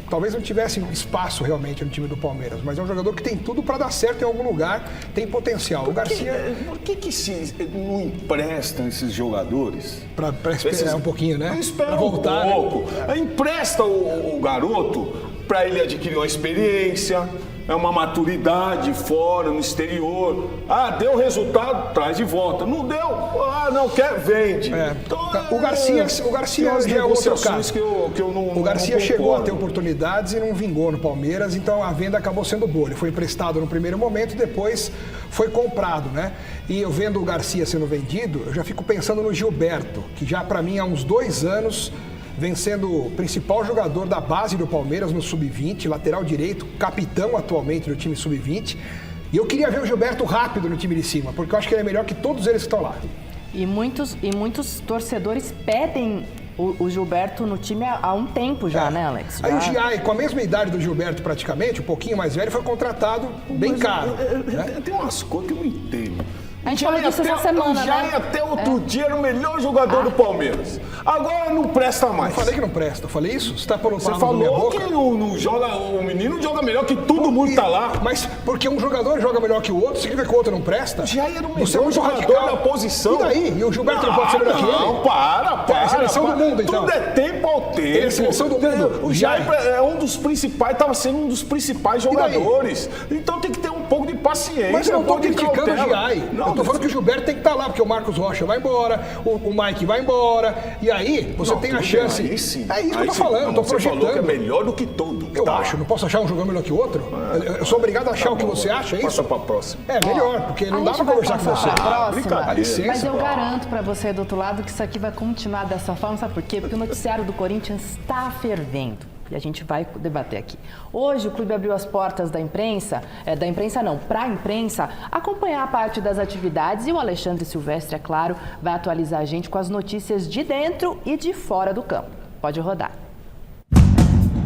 talvez não tivesse espaço realmente no time do Palmeiras, mas é um jogador que tem tudo para dar certo em algum lugar, tem potencial. O Garcia... Por que se não emprestam esses jogadores? Para esperar um pouquinho, né? Espera voltar, um pouco. Né? Empresta o garoto para ele adquirir uma experiência, uma maturidade fora, no exterior. Deu resultado, traz de volta. Não deu, não quer, vende. Então, o Garcia já é outro caso. O Garcia chegou a ter oportunidades e não vingou no Palmeiras, então a venda acabou sendo boa. Ele foi emprestado no primeiro momento e depois foi comprado, né? E eu vendo o Garcia sendo vendido, eu já fico pensando no Gilberto, que já para mim há uns 2 anos vem sendo o principal jogador da base do Palmeiras no Sub-20, lateral direito, capitão atualmente no time Sub-20. E eu queria ver o Gilberto rápido no time de cima, porque eu acho que ele é melhor que todos eles que estão lá. E muitos torcedores pedem o Gilberto no time há um tempo já, né, Alex? Aí o Giai, com a mesma idade do Gilberto praticamente, um pouquinho mais velho, foi contratado bem caro. Tem umas coisas que eu não entendo. A gente falou disso essa semana, né? O Giai até outro dia era o melhor jogador do Palmeiras. Agora não presta mais. Eu falei que não presta, eu falei isso? Você falou que não joga, o menino joga melhor que todo mundo tá lá. Mas porque um jogador joga melhor que o outro, significa que o outro não presta? O Giai era o melhor jogador da posição. E daí? E o Gilberto não pode ser melhor que ele? Não, para. É a seleção do mundo, então. Tudo é tempo ao tempo. Ele é a seleção do mundo. O Giai é um dos principais, estava sendo um dos principais jogadores. Então tem que ter um pouco de paciência. Mas eu não tô criticando o Giai. Eu tô falando que o Gilberto tem que estar lá, porque o Marcos Rocha vai embora, o Mike vai embora, e aí você tem a chance. Aí sim. É isso que eu tô falando, eu tô projetando. Você falou que é melhor do que todo. Eu acho, não posso achar um jogador melhor que o outro? Eu sou obrigado a achar o que você acha, é isso? Passa pra próxima. É melhor, porque não dá pra conversar com você. Dá licença. Mas eu garanto pra você do outro lado que isso aqui vai continuar dessa forma, sabe por quê? Porque o noticiário do Corinthians está fervendo. E a gente vai debater aqui. Hoje o clube abriu as portas para a imprensa, acompanhar a parte das atividades e o Alexandre Silvestre, é claro, vai atualizar a gente com as notícias de dentro e de fora do campo. Pode rodar.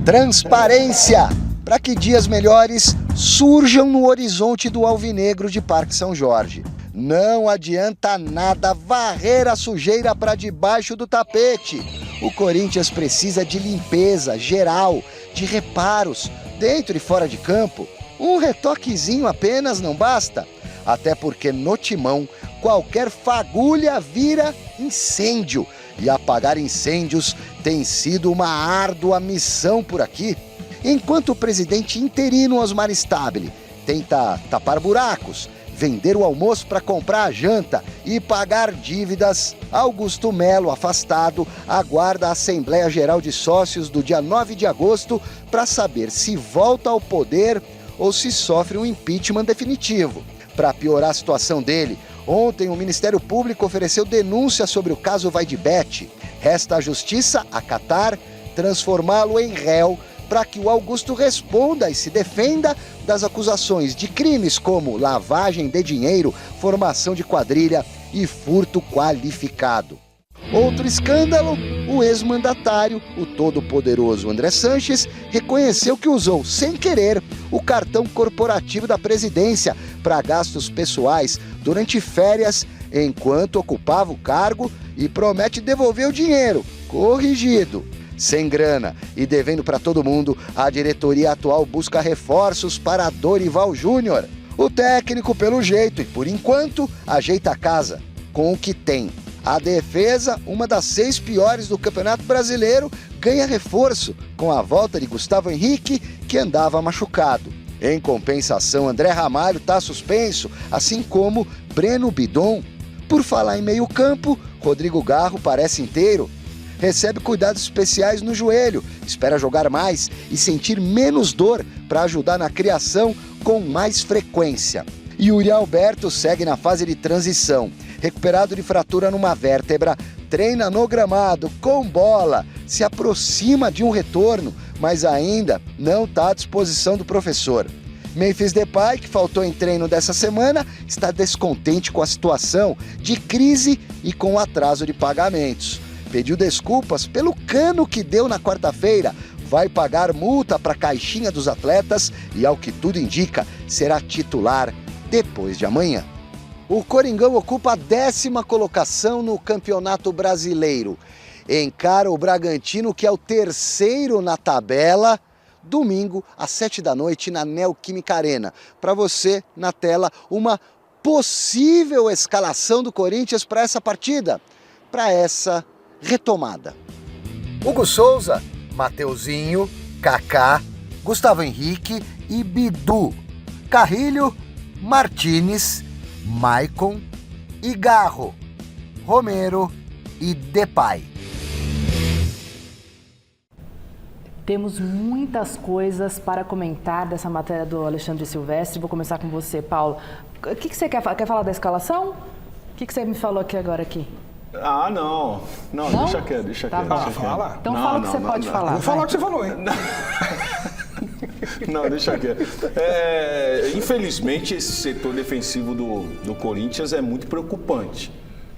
Transparência, para que dias melhores surjam no horizonte do Alvinegro de Parque São Jorge. Não adianta nada varrer a sujeira para debaixo do tapete. O Corinthians precisa de limpeza geral, de reparos, dentro e fora de campo. Um retoquezinho apenas não basta. Até porque no Timão, qualquer fagulha vira incêndio. E apagar incêndios tem sido uma árdua missão por aqui. Enquanto o presidente interino Osmar Stabile tenta tapar buracos, vender o almoço para comprar a janta e pagar dívidas, Augusto Melo, afastado, aguarda a Assembleia Geral de Sócios do dia 9 de agosto para saber se volta ao poder ou se sofre um impeachment definitivo. Para piorar a situação dele, Ontem, o Ministério Público ofereceu denúncia sobre o caso Vaidbet. Resta à Justiça acatar, transformá-lo em réu para que o Augusto responda e se defenda das acusações de crimes como lavagem de dinheiro, formação de quadrilha e furto qualificado. Outro escândalo, o ex-mandatário, o todo-poderoso André Sanches, reconheceu que usou, sem querer, o cartão corporativo da presidência para gastos pessoais durante férias, enquanto ocupava o cargo, e promete devolver o dinheiro, corrigido. Sem grana e devendo para todo mundo, a diretoria atual busca reforços para Dorival Júnior. O técnico, pelo jeito e por enquanto, ajeita a casa com o que tem. A defesa, uma das 6 piores do Campeonato Brasileiro, ganha reforço com a volta de Gustavo Henrique, que andava machucado. Em compensação, André Ramalho está suspenso, assim como Breno Bidon. Por falar em meio-campo, Rodrigo Garro parece inteiro. Recebe cuidados especiais no joelho, espera jogar mais e sentir menos dor para ajudar na criação com mais frequência. Yuri Alberto segue na fase de transição. Recuperado de fratura numa vértebra, treina no gramado, com bola, se aproxima de um retorno, mas ainda não está à disposição do professor. Memphis Depay, que faltou em treino dessa semana, está descontente com a situação de crise e com o atraso de pagamentos. Pediu desculpas pelo cano que deu na quarta-feira, vai pagar multa para a caixinha dos atletas e, ao que tudo indica, será titular depois de amanhã. O Coringão ocupa a 10ª colocação no Campeonato Brasileiro. Encara o Bragantino, que é o 3º na tabela, domingo às 19h na Neoquímica Arena. Para você, na tela, uma possível escalação do Corinthians para essa partida, para essa retomada. Hugo Souza, Mateuzinho, Kaká, Gustavo Henrique e Bidu. Carrilho, Martínez, Maicon e Garro, Romero e Depay. Temos muitas coisas para comentar dessa matéria do Alexandre Silvestre. Vou começar com você, Paulo. O que você quer falar? Quer falar da escalação? O que você me falou agora aqui? Ah, não. Não, deixa quieto. Tá bom. Fala. Então fala o que você pode falar. Vou falar o que você falou, hein? Não, deixa quieto. Infelizmente, esse setor defensivo do Corinthians é muito preocupante.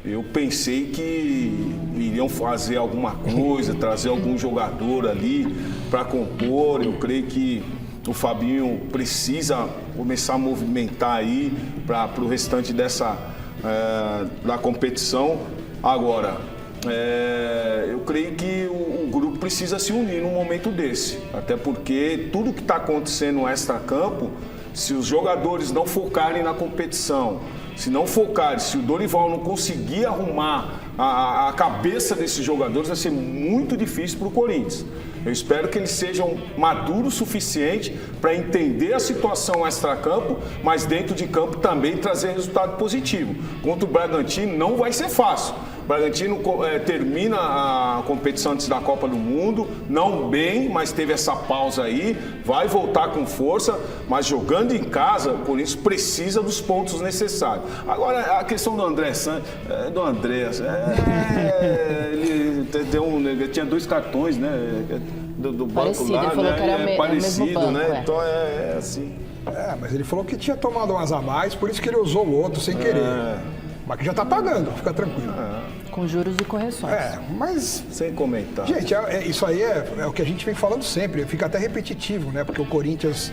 Eu pensei que iriam fazer alguma coisa, trazer algum jogador ali para compor. Eu creio que o Fabinho precisa começar a movimentar aí para o restante da competição. Agora, eu creio que o grupo precisa se unir num momento desse. Até porque tudo que está acontecendo no extracampo, se os jogadores não focarem na competição, se não focarem, se o Dorival não conseguir arrumar a cabeça desses jogadores, vai ser muito difícil para o Corinthians. Eu espero que eles sejam maduros o suficiente para entender a situação extracampo, mas dentro de campo também trazer resultado positivo. Contra o Bragantino não vai ser fácil. O Bragantino termina a competição antes da Copa do Mundo, não bem, mas teve essa pausa aí, vai voltar com força, mas jogando em casa, o Corinthians precisa dos pontos necessários. Agora, a questão do André Santos, ele tinha 2 cartões, né, do banco parecido, lá, ele falou né, que era parecido, banco, né, então é assim. Mas ele falou que tinha tomado umas a mais, por isso que ele usou o outro sem querer. Mas que já tá pagando, fica tranquilo. Com juros e correções. Mas... Sem comentar. Gente, isso aí é o que a gente vem falando sempre, fica até repetitivo, né? Porque o Corinthians,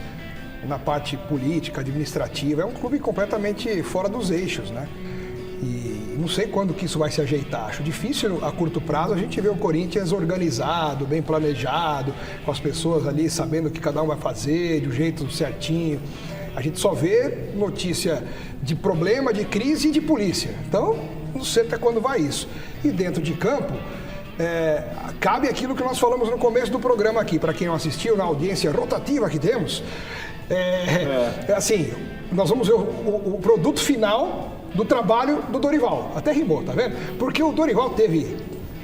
na parte política, administrativa, é um clube completamente fora dos eixos, né? E não sei quando que isso vai se ajeitar. Acho difícil, a curto prazo, a gente ver o Corinthians organizado, bem planejado, com as pessoas ali sabendo o que cada um vai fazer, de um jeito certinho. A gente só vê notícia de problema, de crise e de polícia. Então, não sei até quando vai isso. E dentro de campo, cabe aquilo que nós falamos no começo do programa aqui. Para quem não assistiu, na audiência rotativa que temos, assim, nós vamos ver o produto final do trabalho do Dorival. Até rimou, tá vendo? Porque o Dorival teve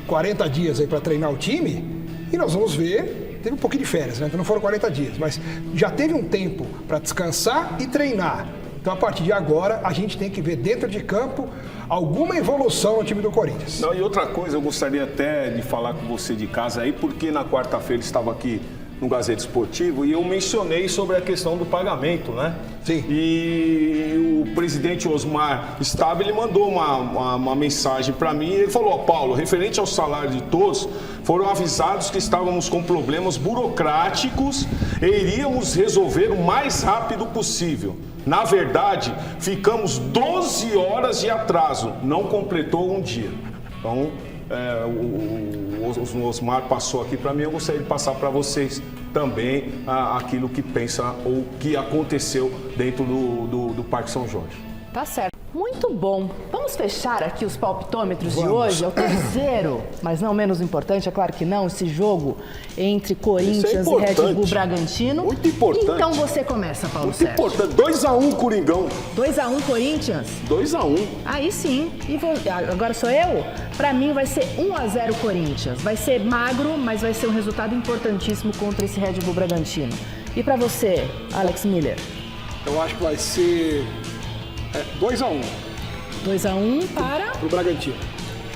40 dias aí para treinar o time e nós vamos ver... Teve um pouquinho de férias, né? Então não foram 40 dias, mas já teve um tempo para descansar e treinar. Então, a partir de agora, a gente tem que ver dentro de campo alguma evolução no time do Corinthians. Não, e outra coisa, eu gostaria até de falar com você de casa aí, porque na quarta-feira estava aqui no Gazeta Esportivo e eu mencionei sobre a questão do pagamento, né? Sim. E o presidente Osmar Stabile, ele mandou uma mensagem para mim e ele falou: Paulo, referente ao salário de todos, foram avisados que estávamos com problemas burocráticos e iríamos resolver o mais rápido possível. Na verdade, ficamos 12 horas de atraso, não completou um dia. Então, o Osmar passou aqui para mim, eu gostaria de passar para vocês também aquilo que pensa ou que aconteceu dentro do Parque São Jorge. Tá certo. Muito bom. Vamos fechar aqui os palpitômetros de hoje. É o terceiro, mas não menos importante, é claro que não, esse jogo entre Corinthians e Red Bull Bragantino. Muito importante. Então você começa, Paulo Muito Sérgio. importante. 2-1 Coringão. 2-1 Corinthians? 2-1. Aí sim. E agora sou eu? Pra mim vai ser 1-0 Corinthians. Vai ser magro, mas vai ser um resultado importantíssimo contra esse Red Bull Bragantino. E pra você, Alex Miller? Eu acho que vai ser 2-1. 2-1 para? Pro Bragantino.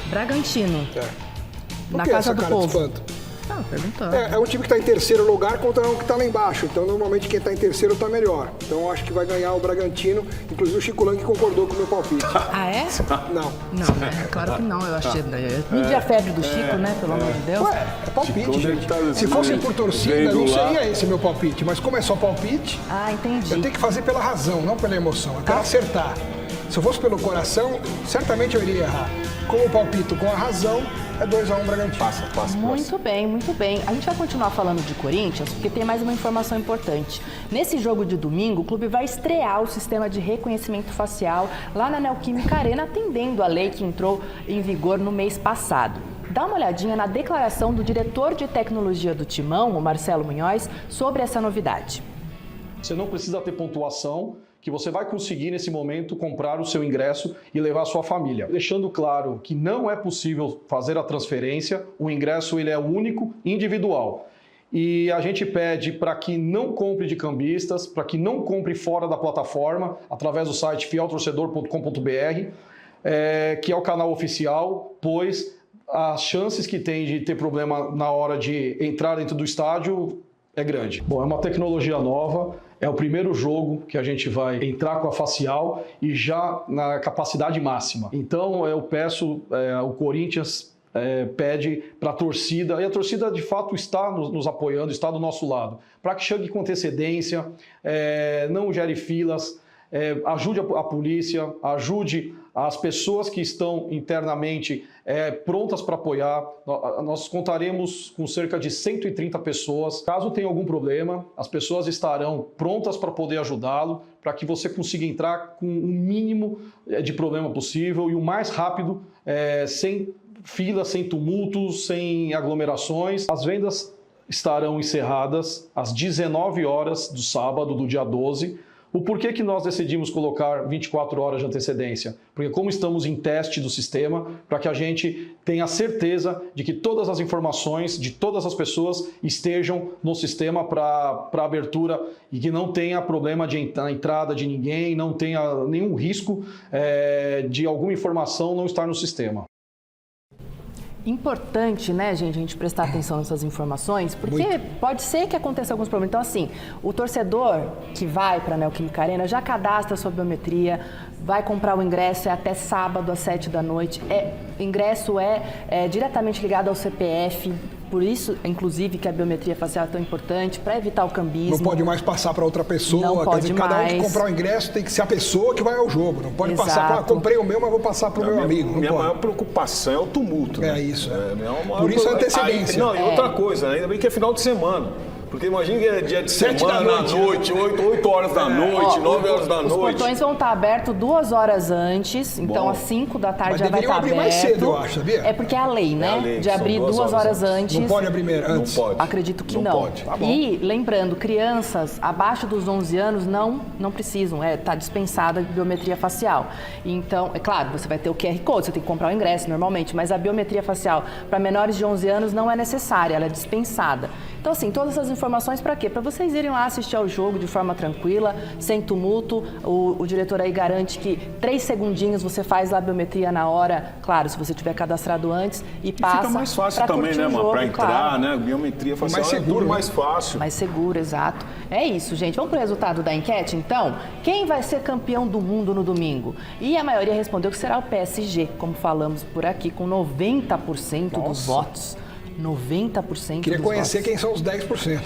Bragantino. Na casa do povo. Perguntando. É um time que está em terceiro lugar contra um que está lá embaixo. Então, normalmente, quem está em terceiro está melhor. Então, eu acho que vai ganhar o Bragantino. Inclusive, o Chico Lang concordou com o meu palpite. Ah, é? Não. Não, né? Claro que não. Eu achei. Medir a febre do Chico, né? Pelo amor de Deus. É palpite, gente. Se fosse por torcida, não seria esse meu palpite. Mas como é só palpite, entendi. Eu tenho que fazer pela razão, não pela emoção. Eu quero acertar. Se eu fosse pelo coração, certamente eu iria errar. Como palpito com a razão, é 2-1 Bragantino. Passa. Muito bem, muito bem. A gente vai continuar falando de Corinthians, porque tem mais uma informação importante. Nesse jogo de domingo, o clube vai estrear o sistema de reconhecimento facial lá na Neoquímica Arena, atendendo a lei que entrou em vigor no mês passado. Dá uma olhadinha na declaração do diretor de tecnologia do Timão, o Marcelo Munhoz, sobre essa novidade. Você não precisa ter pontuação, que você vai conseguir nesse momento comprar o seu ingresso e levar a sua família. Deixando claro que não é possível fazer a transferência, o ingresso ele é único, individual. E a gente pede para que não compre de cambistas, para que não compre fora da plataforma, através do site fieltorcedor.com.br, que é o canal oficial, pois as chances que tem de ter problema na hora de entrar dentro do estádio é grande. Bom, é uma tecnologia nova, é o primeiro jogo que a gente vai entrar com a facial e já na capacidade máxima. Então eu peço, o Corinthians pede para a torcida, e a torcida de fato está nos apoiando, está do nosso lado, para que chegue com antecedência, não gere filas, ajude a polícia, ajude as pessoas que estão internamente prontas para apoiar. Nós contaremos com cerca de 130 pessoas. Caso tenha algum problema, as pessoas estarão prontas para poder ajudá-lo, para que você consiga entrar com o mínimo de problema possível e o mais rápido, sem filas, sem tumultos, sem aglomerações. As vendas estarão encerradas às 19 horas do sábado, do dia 12. O porquê que nós decidimos colocar 24 horas de antecedência? Porque como estamos em teste do sistema, para que a gente tenha certeza de que todas as informações de todas as pessoas estejam no sistema para abertura e que não tenha problema na entrada de ninguém, não tenha nenhum risco de alguma informação não estar no sistema. Importante, né, gente, a gente prestar atenção nessas informações, porque pode ser que aconteça alguns problemas. Então, assim, o torcedor que vai para a Neoquímica Arena já cadastra a sua biometria, vai comprar o ingresso, até sábado às 7 da noite. O ingresso é diretamente ligado ao CPF, por isso, inclusive, que a biometria facial é tão importante, para evitar o cambismo. Não pode mais passar para outra pessoa. Não pode dizer, cada um que comprar o ingresso tem que ser a pessoa que vai ao jogo. Não pode passar para, comprei o meu, mas vou passar para o meu amigo. Minha maior preocupação é o tumulto. Né? É isso. Por isso a antecedência. E outra coisa, ainda bem que é final de semana. Porque imagina que é dia de semana, à noite, 8 horas da noite, 9 horas da noite. Os portões vão estar abertos 2 horas antes, então às 5 da tarde já vai estar aberto. Mas deveriam abrir mais cedo, eu acho, sabia? É porque é a lei, né? De abrir 2 horas antes. Não pode abrir antes? Não pode. Acredito que não. Pode. Tá bom. E, lembrando, crianças abaixo dos 11 anos não precisam, está dispensada de biometria facial. Então, é claro, você vai ter o QR Code, você tem que comprar o ingresso normalmente, mas a biometria facial para menores de 11 anos não é necessária, ela é dispensada. Então, assim, todas essas informações para quê? Para vocês irem lá assistir ao jogo de forma tranquila, sem tumulto. O diretor aí garante que 3 segundinhos você faz lá a biometria na hora, claro, se você tiver cadastrado antes, e passa. Fica mais fácil também, né, mano? Para entrar, claro, né? Biometria facial mais seguro, tudo mais fácil. Mais seguro, exato. É isso, gente. Vamos pro resultado da enquete, então? Quem vai ser campeão do mundo no domingo? E a maioria respondeu que será o PSG, como falamos por aqui, com 90% dos votos. 90% Queria conhecer votos. Quem são os 10%.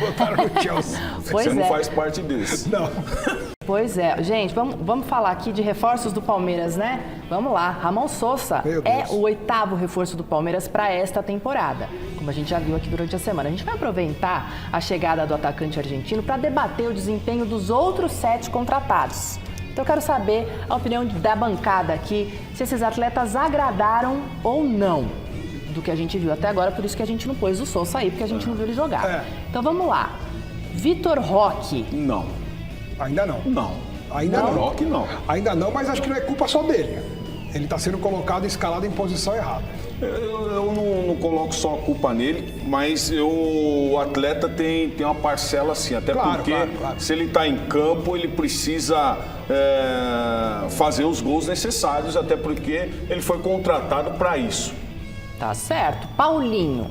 Votaram no Chelsea. Pois Você não faz parte desse. Não. Pois é. Gente, vamos falar aqui de reforços do Palmeiras, né? Vamos lá. Ramon Sosa é o 8º reforço do Palmeiras para esta temporada, como a gente já viu aqui durante a semana. A gente vai aproveitar a chegada do atacante argentino para debater o desempenho dos outros 7 contratados. Então eu quero saber a opinião da bancada aqui, se esses atletas agradaram ou não do que a gente viu até agora, por isso que a gente não pôs o Sousa aí, porque a gente não viu ele jogar. Então vamos lá. Vitor Roque. Não. Ainda não. Não. Ainda não. Roque não. Ainda não, mas acho que não é culpa só dele. Ele está sendo colocado e escalado em posição errada. Eu não coloco só a culpa nele, mas o atleta tem uma parcela assim, até porque se ele está em campo, ele precisa fazer os gols necessários, até porque ele foi contratado para isso. Tá certo. Paulinho.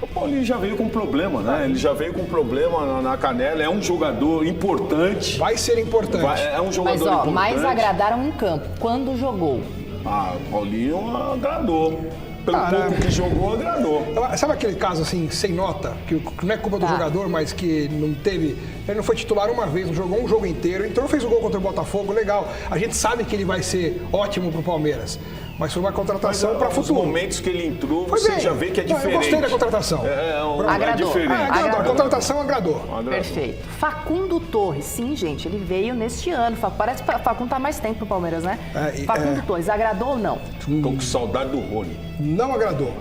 O Paulinho já veio com problema, né? Ele já veio com problema na canela, é um jogador importante. Vai ser importante. É um jogador importante. Mas, mais agradaram em campo. Quando jogou? O Paulinho agradou. Pelo pouco que jogou, agradou. Sabe aquele caso assim, sem nota, que não é culpa do jogador, mas que não teve... Ele não foi titular uma vez, não jogou um jogo inteiro, entrou, fez o gol contra o Botafogo, legal. A gente sabe que ele vai ser ótimo pro Palmeiras. Mas foi uma contratação para futuro. Os momentos que ele entrou, você já vê que é diferente. Eu gostei da contratação. Agradou. Diferente. Agradou. A contratação agradou. Perfeito. Facundo Torres, sim, gente, ele veio neste ano. Parece que o Facundo tá mais tempo no Palmeiras, né? Facundo Torres, agradou ou não? Tô com saudade do Rony. Não agradou.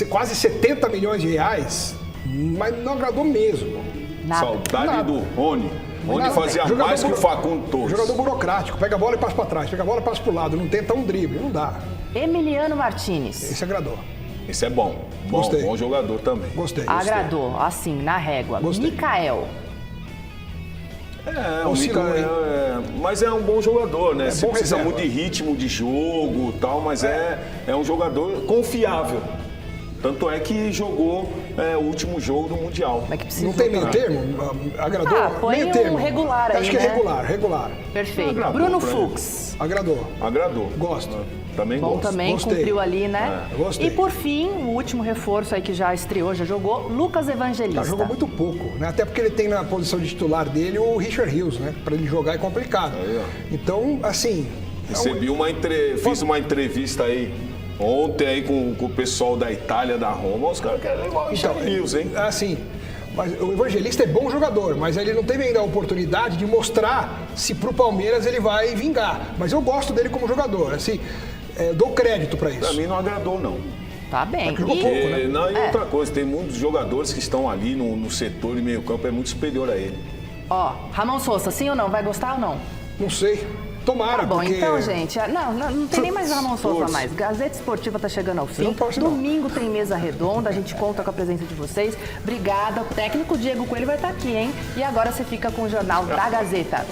Quase 70 milhões de reais, mas não agradou mesmo. Saudade do Rony. Rony fazia mais que o Facundo Torres. Jogador burocrático, pega a bola e passa para trás, pega a bola e passa para o lado, não tenta um drible, não dá. Emiliano Martínez. Esse agradou. Esse é bom. Gostei. Bom jogador também. Gostei. Agradou, assim, na régua. Gostei. Mikael. O Mikael mas é um bom jogador, né? Você precisa muito de ritmo de jogo e tal, mas é um jogador confiável. Tanto é que jogou o último jogo do Mundial. Não tem meio termo? Agradou? Põe meio termo. Regular aí, acho que é regular. Perfeito. Agradou, Bruno Fux. Agradou. Gosto. Também bom gosto. Também Gostei. Cumpriu ali, né? Gostei. E por fim, o último reforço aí que já estreou, já jogou, Lucas Evangelista. Jogou muito pouco, né? Até porque ele tem na posição de titular dele o Richard Rios, né? Para ele jogar é complicado. Então, assim... Fiz uma entrevista aí ontem aí com o pessoal da Itália, da Roma, os caras querem levar o Richard Rios, hein? Assim, mas o Evangelista é bom jogador, mas ele não teve ainda a oportunidade de mostrar se pro Palmeiras ele vai vingar. Mas eu gosto dele como jogador, assim, dou crédito para isso. Pra mim não agradou, não. Tá bem. Jogou pouco, né? E outra coisa, tem muitos jogadores que estão ali no setor de meio campo, é muito superior a ele. Ramon Sosa, sim ou não? Vai gostar ou não? Não sei. Tomara, tá bom, porque... então, gente, não tem nem mais Ramon Sosa mais. Gazeta Esportiva tá chegando ao fim. Domingo tem mesa redonda, a gente conta com a presença de vocês. Obrigada. O técnico Diego Coelho vai estar aqui, hein? E agora você fica com o Jornal da Gazeta.